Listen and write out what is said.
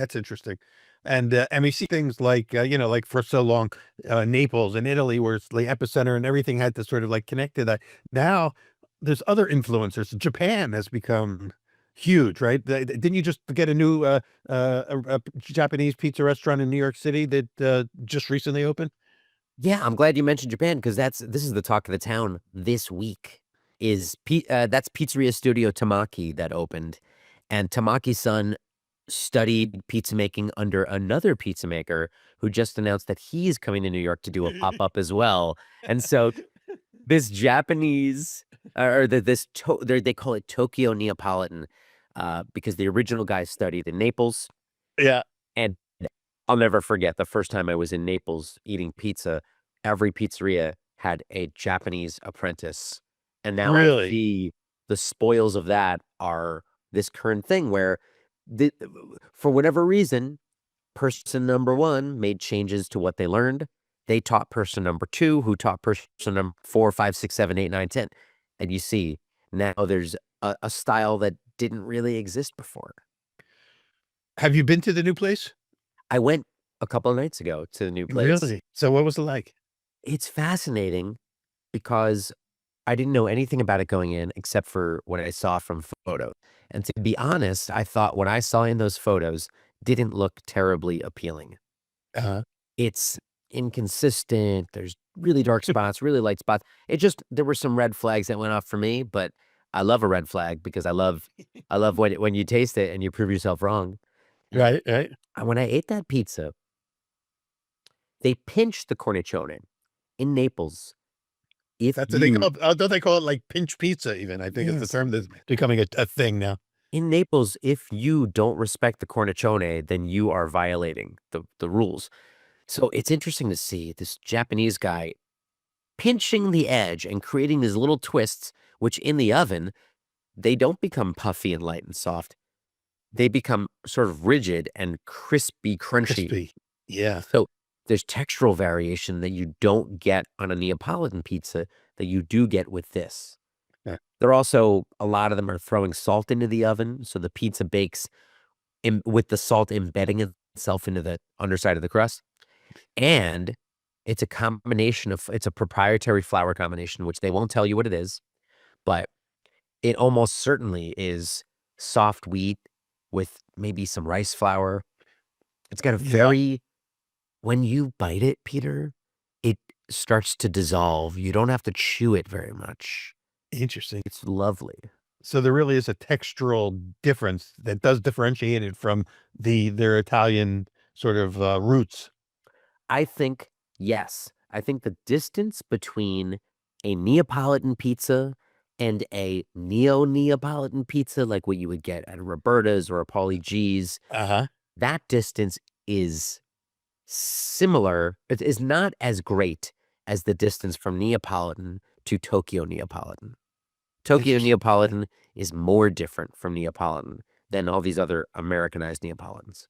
That's interesting. And we see things like, like for so long, Naples and Italy, where it's the epicenter and everything had to sort of like connect to that. Now there's other influencers. Japan has become huge, right? Didn't you just get a new a Japanese pizza restaurant in New York City that just recently opened? Yeah, I'm glad you mentioned Japan because this is the talk of the town this week. That's Pizzeria Studio Tamaki that opened, and Tamaki's son studied pizza making under another pizza maker who just announced that he's coming to New York to do a pop up as well. And so this Japanese or they call it Tokyo Neapolitan, because the original guy studied in Naples, Yeah, and I'll never forget the first time I was in Naples eating pizza. Every pizzeria had a Japanese apprentice. And now I really. see the spoils of that are this current thing where the, for whatever reason, person number one made changes to what they learned. They taught person number two, who taught person number 4, 5, 6, 7, 8, 9, 10. And you see now there's a style that didn't really exist before. Have you been to the new place? I went a couple of nights ago to the new place. Really? So what was it like? It's fascinating because I didn't know anything about it going in except for what I saw from photos. And to be honest, I thought what I saw in those photos didn't look terribly appealing. Uh-huh. It's inconsistent. There's really dark spots, really light spots. There were some red flags that went off for me, but I love a red flag because I love when you taste it and you prove yourself wrong. And Right, right. when I ate that pizza, they pinched the cornicione in Naples. If That's what they you call don't they call it like pinch pizza even? I think it's the Yes. term that's becoming a thing now. In Naples, if you don't respect the cornicione, then you are violating the rules. So it's interesting to see this Japanese guy pinching the edge and creating these little twists, which in the oven, they don't become puffy and light and soft. They become sort of rigid and crispy, crunchy. Crispy. Yeah. So there's textural variation that you don't get on a Neapolitan pizza that you do get with this. Yeah. They're also, a lot of them are throwing salt into the oven, so the pizza bakes with the salt embedding itself into the underside of the crust. And it's a proprietary flour combination, which they won't tell you what it is, but it almost certainly is soft wheat with maybe some rice flour. It's got a Yeah. very, when you bite it, Peter, it starts to dissolve. You don't have to chew it very much. Interesting. It's lovely. So there really is a textural difference that does differentiate it from their Italian sort of, roots. I think, yes. I think the distance between a Neapolitan pizza and a neo-Neapolitan pizza, like what you would get at a Roberta's or a Paulie G's, Uh-huh. that distance is similar. It is not as great as the distance from Neapolitan to Tokyo Neapolitan. Tokyo Interesting. Neapolitan is more different from Neapolitan than all these other Americanized Neapolitans.